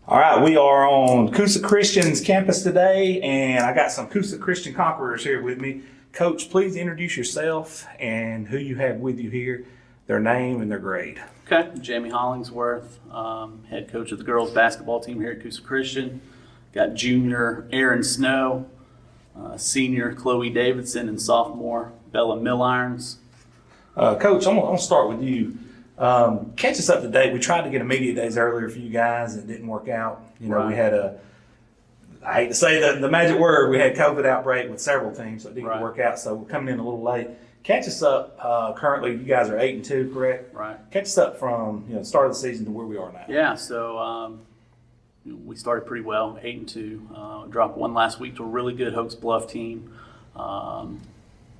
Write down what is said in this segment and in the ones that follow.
All right, we are on Coosa Christian's campus today, and I got some Coosa Christian conquerors here with me. Coach, please introduce yourself and who you have with you here, their name and their grade. Okay, Jamie Hollingsworth, head coach of the girls basketball team here at Coosa Christian. Got junior Aaron Snow, senior Chloe Davidson, and sophomore Bella Millirons. Coach, I'm going to start with you. Catch us up to date. We tried to get a media days earlier for you guys and it didn't work out. You know, we had I hate to say the magic word, we had COVID outbreak with several teams, so it didn't work out. So we're coming in a little late. Catch us up. Currently, you guys are 8-2, correct? Right. Catch us up from the start of the season to where we are now. Yeah. So we started pretty well, 8-2. Dropped one last week to a really good Hoax Bluff team.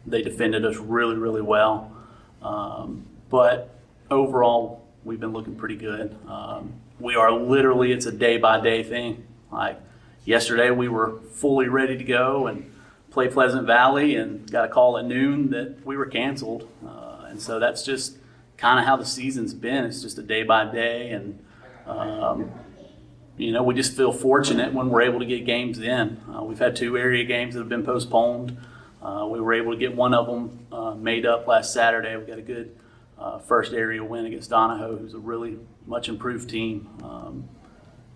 They defended us really, really well. But overall, we've been looking pretty good. We are literally, it's a day-by-day thing. Like yesterday, we were fully ready to go and play Pleasant Valley and got a call at noon that we were canceled. And so that's just kind of how the season's been. It's just a day-by-day. And, we just feel fortunate when we're able to get games in. We've had 2 area games that have been postponed. We were able to get one of them made up last Saturday. We got a good first area win against Donahoe, who's a really much improved team.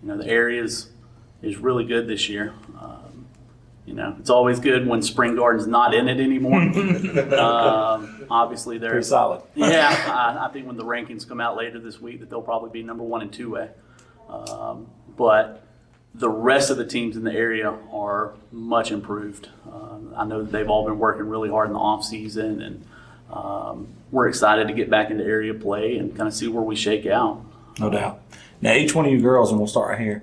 The area is really good this year. It's always good when Spring Garden's not in it anymore. Obviously, they're pretty solid. Yeah, I think when the rankings come out later this week, that they'll probably be number 1 in 2A. But the rest of the teams in the area are much improved. I know that they've all been working really hard in the off season, and we're excited to get back into area play and kind of see where we shake out. No doubt. Now, each one of you girls, and we'll start right here,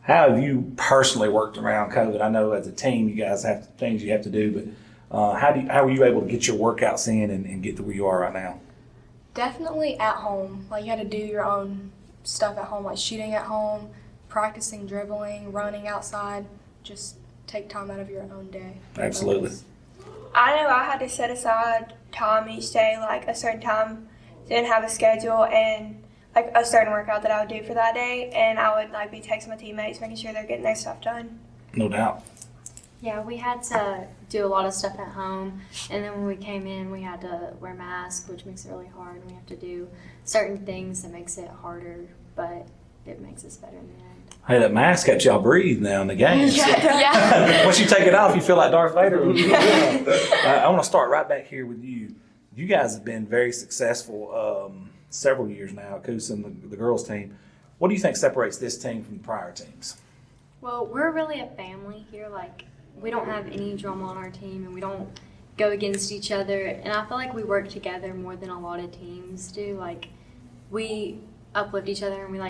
how have you personally worked around COVID? I know as a team you guys have things you have to do, but how were you able to get your workouts in and get to where you are right now? Definitely at home. Like you had to do your own stuff at home, like shooting at home, practicing dribbling, running outside. Just take time out of your own day. Absolutely. I know I had to set aside time each day, like a certain time, didn't have a schedule and like a certain workout that I would do for that day, and I would be texting my teammates, making sure they're getting their stuff done. No doubt. Yeah, we had to do a lot of stuff at home, and then when we came in, we had to wear masks, which makes it really hard. We have to do certain things that makes it harder, but it makes us better in the end. Hey, that mask helps y'all breathe now in the games. Yeah. Once you take it off, you feel like Darth Vader. I want to start right back here with you. You guys have been very successful several years now at Coosa and the girls team. What do you think separates this team from the prior teams? Well, we're really a family here. We don't have any drama on our team, and we don't go against each other. And I feel like we work together more than a lot of teams do. We uplift each other, and we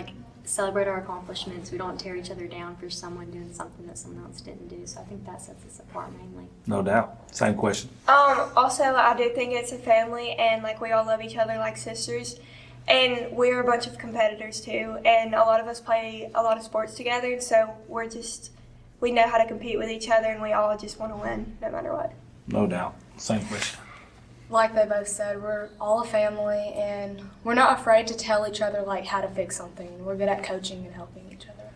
celebrate our accomplishments. We don't tear each other down for someone doing something that someone else didn't do. So I think that sets us apart mainly. No doubt. Same question. Also, I do think it's a family, and we all love each other like sisters. And we're a bunch of competitors too, and a lot of us play a lot of sports together, and so we know how to compete with each other, and we all just want to win no matter what. No doubt. Same question. Like they both said, we're all a family, and we're not afraid to tell each other how to fix something. We're good at coaching and helping each other.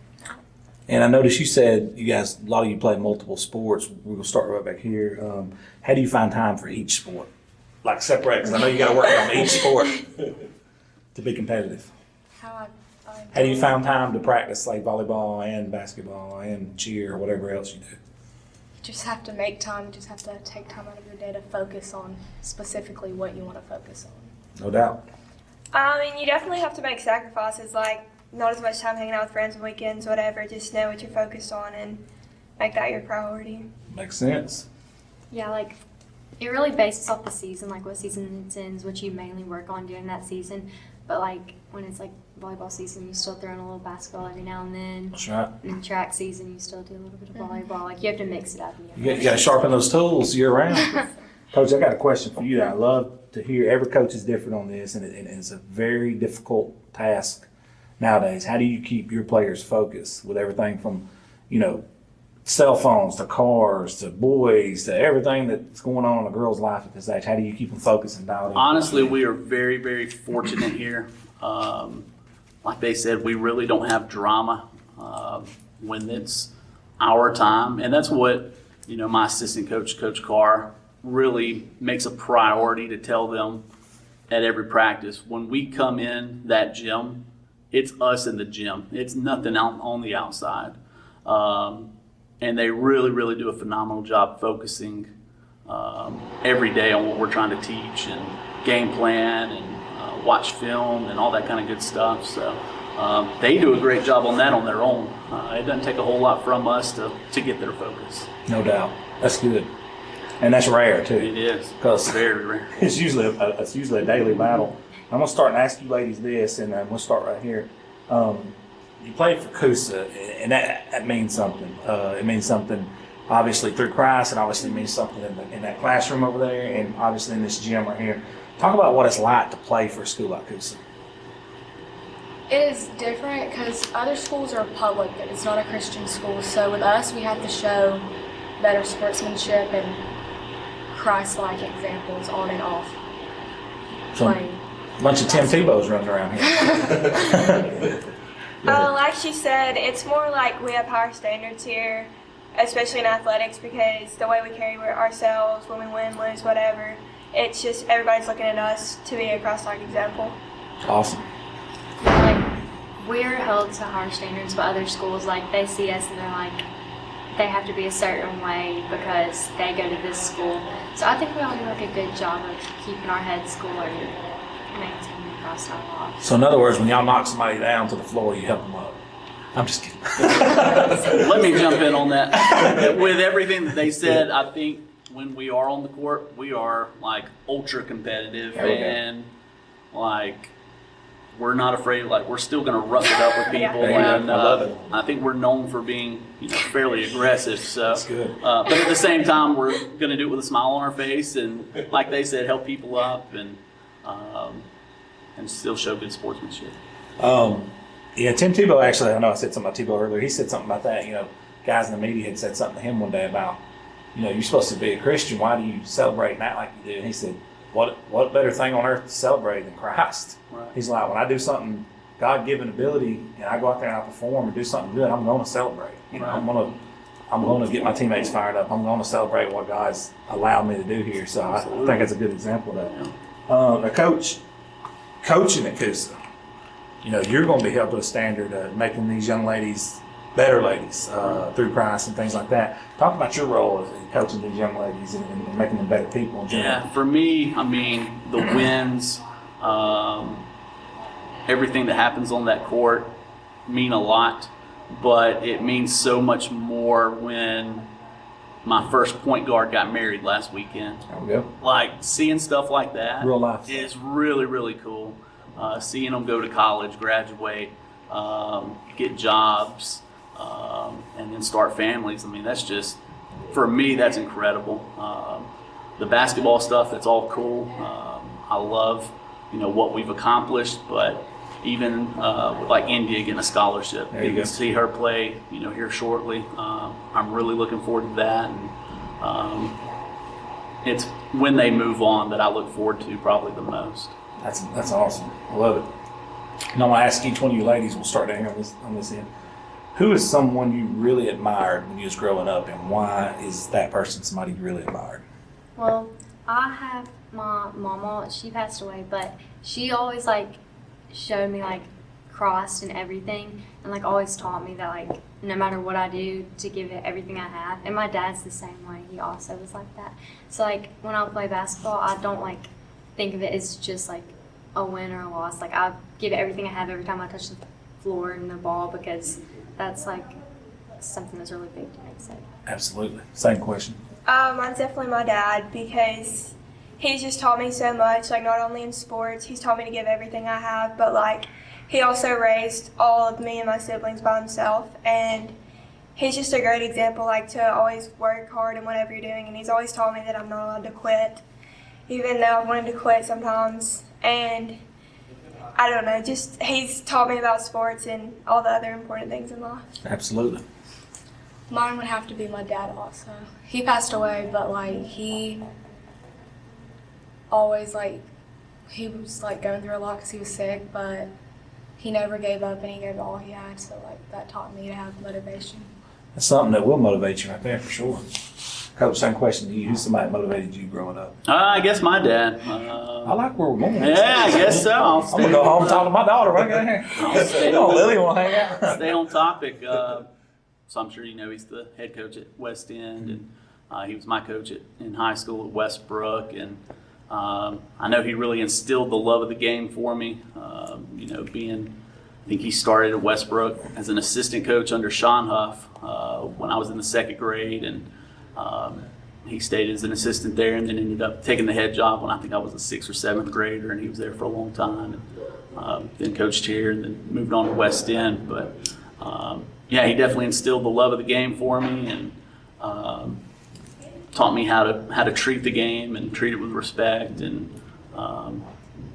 And I noticed you said you guys, a lot of you play multiple sports. We're going to start right back here. How do you find time for each sport? Separate, because I know you got to work on each sport to be competitive. How do you find time to practice volleyball and basketball and cheer or whatever else you do? You just have to make time. You just have to take time out of your day to focus on specifically what you want to focus on. No doubt. You definitely have to make sacrifices, not as much time hanging out with friends on weekends, whatever. Just know what you're focused on and make that your priority. Makes sense. Yeah, it really bases off the season, what season it's in is what you mainly work on during that season. But when it's volleyball season, you still throw in a little basketball every now and then. That's right. And track season, you still do a little bit of volleyball. You have to mix it up. You got to sharpen those tools year round. Coach, I got a question for you that I love to hear. Every coach is different on this, and it's a very difficult task nowadays. How do you keep your players focused with everything from, cell phones to cars to boys to everything that's going on in a girl's life at this age? How do you keep them focused and dialed in? Honestly, we are very, very fortunate here. Like they said, we really don't have drama. when it's our time. And that's what, my assistant coach, Coach Carr, really makes a priority to tell them at every practice. When we come in that gym, it's us in the gym. It's nothing out on the outside. And they really, really do a phenomenal job focusing every day on what we're trying to teach and game plan and watch film and all that kind of good stuff. So they do a great job on that on their own. It doesn't take a whole lot from us to get their focus. No doubt. That's good. And that's rare, too. It is. Because Very rare. it's usually a daily battle. I'm going to start and ask you ladies this, and we'll start right here. You played for Coosa, and that means something. It means something, obviously, through Christ, and obviously means something in that classroom over there, and obviously in this gym right here. Talk about what it's like to play for a school like Coosa. It is different because other schools are public. It's not a Christian school. So with us, we have to show better sportsmanship and Christ-like examples on and off So, playing. a bunch of Tim Tebow's running around here. Like she said, it's more like we have higher standards here, especially in athletics, because the way we carry ourselves when we win, lose, whatever, it's just everybody's looking at us to be a Christ-like example. Awesome. Like, we're held to higher standards by other schools. Like, they see us and they're like, they have to be a certain way because they go to this school. So I think we all do like a good job of keeping our heads cooler and maintaining Christ our lives. So in other words, when y'all knock somebody down to the floor, you help them up. I'm just kidding. Let me jump in on that. With everything that they said, I think when we are on the court, we are like ultra competitive There we go. and like we're not afraid. Like we're still going to rough it up with people. There you go. And I love it. I think we're known for being fairly aggressive. So That's good. but at the same time, we're going to do it with a smile on our face and, like they said, help people up and still show good sportsmanship. Yeah, Tim Tebow actually, I know I said something about Tebow earlier. He said something about that. Guys in the media had said something to him one day about, you're supposed to be a Christian. Why do you celebrate and act like you do? And he said, what better thing on earth to celebrate than Christ? Right. He's like, when I do something God-given ability and I go out there and I perform and do something good, I'm going to celebrate. Right. I'm going to get my teammates fired up. I'm going to celebrate what God's allowed me to do here. So I think that's a good example of that. Now, coaching at Coosa, you're going to be held to a standard of making these young ladies better ladies through Christ and things like that. Talk about your role in coaching these young ladies and making them better people in general. Yeah, for me, the wins, everything that happens on that court mean a lot, but it means so much more when my first point guard got married last weekend. There we go. Like, seeing stuff like that Real life stuff. is really, really cool. Seeing them go to college, graduate, get jobs, and then start families. That's just, for me, that's incredible. The basketball stuff, that's all cool. I love, what we've accomplished, but even with like India getting a scholarship, There you getting go. to see her play, here shortly. I'm really looking forward to that. And it's when they move on that I look forward to probably the most. That's awesome. I love it. And I'm going to ask each one of you ladies, we'll start down here on this end. Who is someone you really admired when you was growing up, and why is that person somebody you really admired? Well, I have my mama, she passed away, but she always showed me Christ and everything, and always taught me that no matter what I do, to give it everything I have. And my dad's the same way. He also was like that. So when I play basketball, I don't think of it as just a win or a loss. I give it everything I have every time I touch the floor and the ball, because that's something that's really big to me. So. Absolutely. Same question. Mine's definitely my dad, because he's just taught me so much, not only in sports, he's taught me to give everything I have, but he also raised all of me and my siblings by himself, and he's just a great example, to always work hard in whatever you're doing, and he's always taught me that I'm not allowed to quit, even though I wanted to quit sometimes, and I don't know, just he's taught me about sports and all the other important things in life. Absolutely. Mine would have to be my dad also. He passed away, but he always he was going through a lot because he was sick, but he never gave up and he gave all he had. So like that taught me to have motivation. That's something that will motivate you right there for sure. Coach, same question to you. Who's somebody that motivated you growing up? I guess my dad. I like where we're going. Yeah, I guess so. I'm going to go home and talk to my daughter right here. stay Oh, Lily want to hang out. Stay on topic. So I'm sure you know he's the head coach at West End, and he was my coach in high school at Westbrook. And I know he really instilled the love of the game for me. I think he started at Westbrook as an assistant coach under Sean Huff when I was in the second grade, and he stayed as an assistant there, and then ended up taking the head job when I think I was a sixth or seventh grader, and he was there for a long time, and then coached here, and then moved on to West End. But yeah, he definitely instilled the love of the game for me, and taught me how to treat the game and treat it with respect, and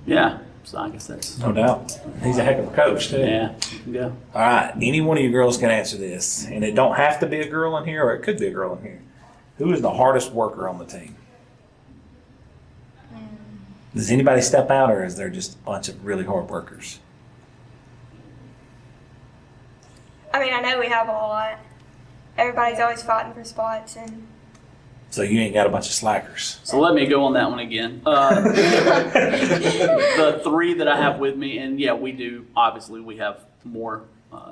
yeah. So I guess that's No doubt. He's a heck of a coach, too. yeah. You can go. All right. Any one of you girls can answer this. And it don't have to be a girl in here, or it could be a girl in here. Who is the hardest worker on the team? Does anybody step out, or is there just a bunch of really hard workers? I mean, I know we have a lot. Everybody's always fighting for spots, and So you ain't got a bunch of slackers. So let me go on that one again. The three that I have with me, and yeah, we do. Obviously, we have more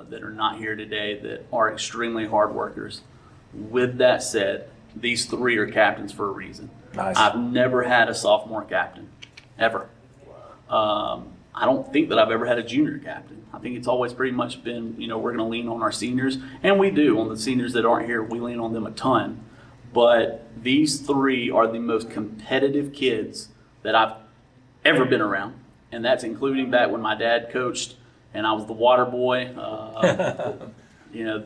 that are not here today that are extremely hard workers. With that said, these three are captains for a reason. Nice. I've never had a sophomore captain, ever. I don't think that I've ever had a junior captain. I think it's always pretty much been, we're going to lean on our seniors, and we do. On the seniors that aren't here, we lean on them a ton. But these three are the most competitive kids that I've ever been around. And that's including back when my dad coached and I was the water boy.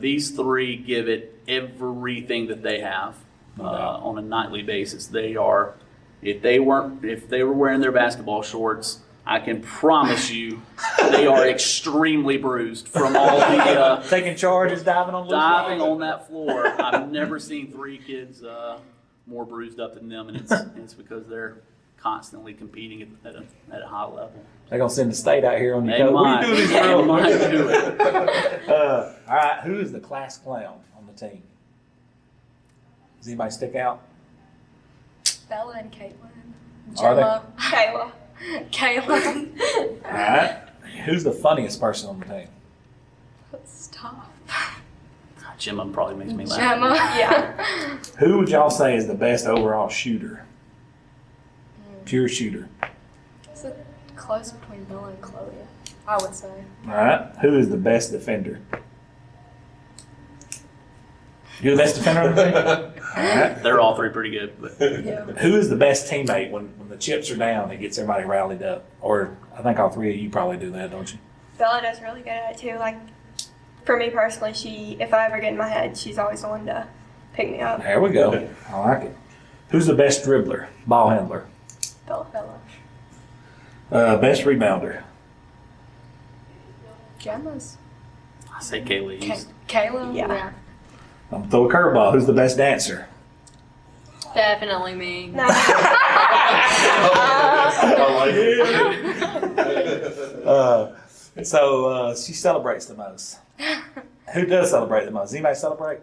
These three give it everything that they have on a nightly basis. They are, if they were wearing their basketball shorts, I can promise you they are extremely bruised from all the taking charges, diving on that floor. I've never seen three kids more bruised up than them, and it's because they're constantly competing at a high level. They're gonna send the state out here on you. They might. They might do it. All right, who is the class clown on the team? Does anybody stick out? Bella and Caitlin. Are they? Gemma. Kayla. Caitlin. All right. Who's the funniest person on the team? That's tough. Gemma probably makes me laugh. Gemma. Yeah. Who would y'all say is the best overall shooter? Pure shooter. It's a close between Bella and Chloe, I would say. All right. Who is the best defender? You're the best defender on the team? All right. They're all three pretty good. But Yeah. Who is the best teammate when the chips are down that gets everybody rallied up? Or I think all three of you probably do that, don't you? Bella does really good at it too. Like, for me personally, if I ever get in my head, she's always the one to pick me up. There we go. I like it. Who's the best dribbler? Ball handler? Bella. Best rebounder? Gemma's. I say Kaylee. Kayla? Yeah. I'm gonna throw a curveball. Who's the best dancer? Definitely me. No. So she celebrates the most. Who does celebrate the most? Does anybody celebrate?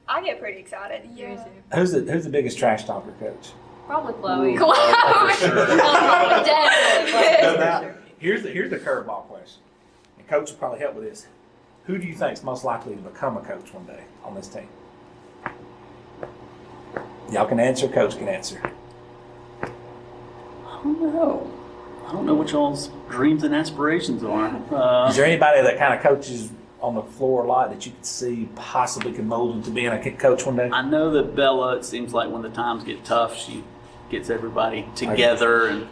I get pretty excited. Yeah. Who's the biggest trash talker, coach? Probably Chloe. Oh, Definitely. Here's the curveball question, and coach will probably help with this. Who do you think is most likely to become a coach one day on this team? Y'all can answer. Coach can answer. I don't know. I don't know what y'all's dreams and aspirations are. Is there anybody that kind of coaches on the floor a lot that you could see possibly can mold into being a coach one day? I know that Bella, it seems like when the times get tough, she gets everybody together and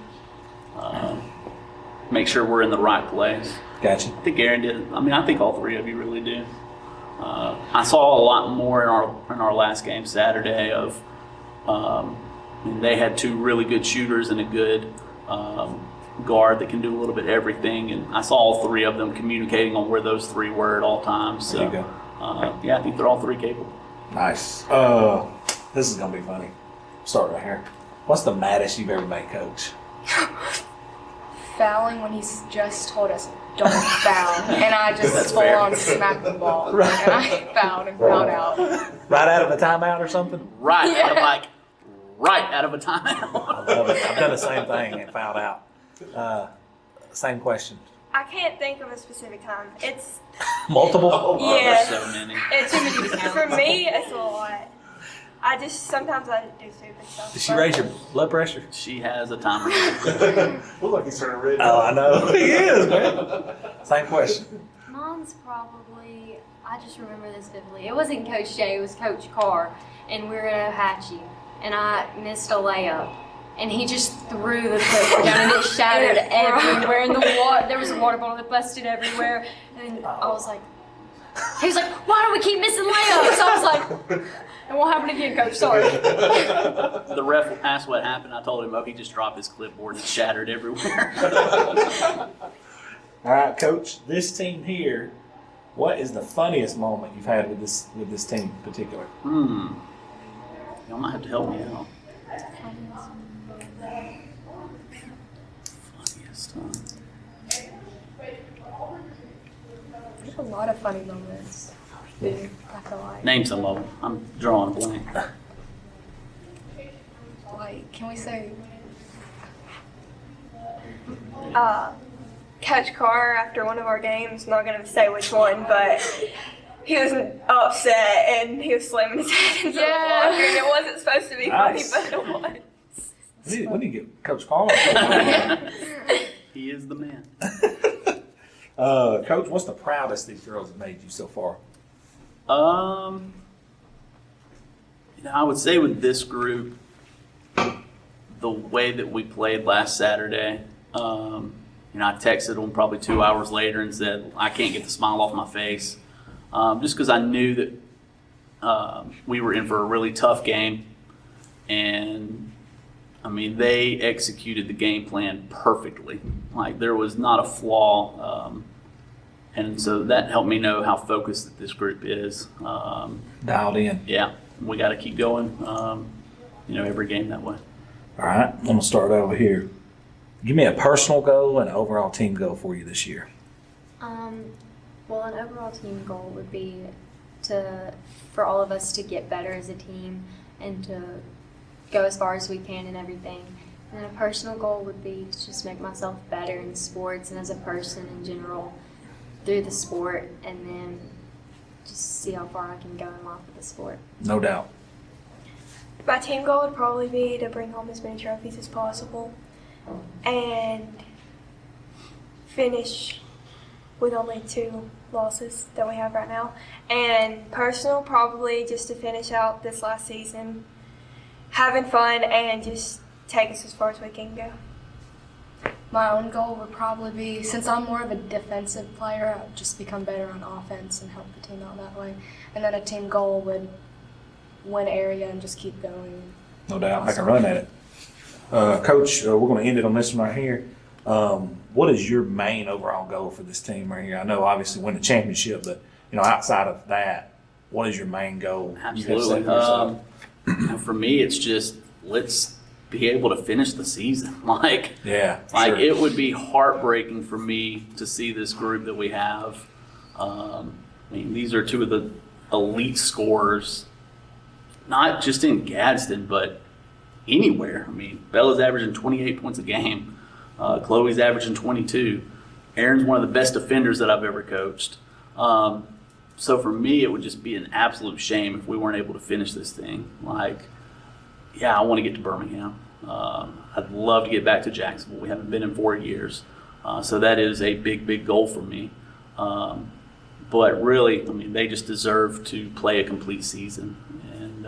make sure we're in the right place. Gotcha. I think Aaron did. I mean, I think all three of you really do. I saw a lot more in our last game Saturday of. They had two really good shooters and a good guard that can do a little bit of everything, and I saw all three of them communicating on where those three were at all times. So, There you go. yeah, I think they're all three capable. Nice. This is gonna be funny. Start right here. What's the maddest you've ever made, coach? Fouling when he's just told us don't foul. And I just full on smacked the ball. And I fouled and fouled out. Right out of a timeout or something? Right Yeah. out of a timeout. I love it. I've done the same thing and fouled out. Same question. I can't think of a specific time. It's Multiple? Oh, Yeah. there's so many. for me. It's a lot. Sometimes I do stupid stuff. Did she raise your blood pressure? She has a timer. Look like he's turning red. Oh, I know. He is, man. Same question. Mine's probably, I just remember this vividly. It wasn't Coach Jay, it was Coach Carr, and we were at Ohatchee, and I missed a layup, and he just threw the clipboard down, and it shattered everywhere, and there was a water bottle that busted everywhere, and I was like, he was like, why do we keep missing layups? I was like, it won't happen again, Coach, sorry. The ref asked what happened. I told him, oh, he just dropped his clipboard and it shattered everywhere. All right, Coach, this team here, what is the funniest moment you've had with this team in particular? Y'all might have to help me out. Funniest, There's a lot of funny moments. Dude, I feel like. Name some of them. I'm drawing a blank. Like, can we say? Coach Carr, after one of our games, not going to say which one, but he was upset and he was slamming his head into the locker, and it wasn't supposed to be Nice. funny, but it was. We need to get Coach Carl. He is the man. Coach, what's the proudest these girls have made you so far? I would say with this group, the way that we played last Saturday, I texted them probably 2 hours later and said, I can't get the smile off my face. Just because I knew that we were in for a really tough game. And, they executed the game plan perfectly. Like, there was not a flaw. And so that helped me know how focused that this group is. Dialed in. Yeah, we got to keep going, every game that way. All right, I'm going to start over here. Give me a personal goal and an overall team goal for you this year. Well, an overall team goal would be for all of us to get better as a team and to go as far as we can in everything. And then a personal goal would be to just make myself better in sports and as a person in general through the sport, and then just see how far I can go in life with the sport. No doubt. My team goal would probably be to bring home as many trophies as possible and finish with only 2 losses that we have right now. And personal, probably just to finish out this last season, having fun and just take us as far as we can go. My own goal would probably be, since I'm more of a defensive player, I'd just become better on offense and help the team out that way. And then a team goal would win area and just keep going. No doubt. I can run at it. Coach, we're going to end it on this one right here. What is your main overall goal for this team right here? I know obviously win the championship, but outside of that, what is your main goal? You have set for yourself? For me, it's just let's be able to finish the season. Yeah, sure. It would be heartbreaking for me to see this group that we have. These are 2 of the elite scorers, not just in Gadsden, but anywhere. Bella's averaging 28 points a game. Chloe's averaging 22. Erin's one of the best defenders that I've ever coached. So for me, it would just be an absolute shame if we weren't able to finish this thing. I want to get to Birmingham. I'd love to get back to Jacksonville. We haven't been in 4 years. So that is a big, big goal for me. But really, they just deserve to play a complete season. And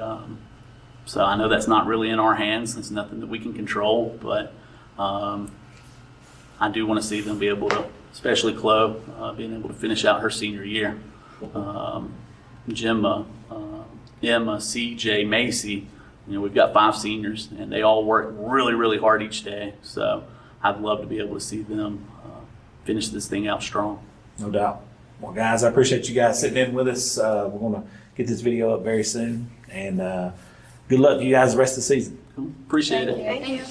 so I know that's not really in our hands. It's nothing that we can control. But I do want to see them be able to, especially Chloe, being able to finish out her senior year. Gemma, Emma, CJ, Macy, we've got 5 seniors, and they all work really, really hard each day. So I'd love to be able to see them finish this thing out strong. No doubt. Well, guys, I appreciate you guys sitting in with us. We're going to get this video up very soon, and good luck to you guys the rest of the season. Cool. Appreciate it. Thank you.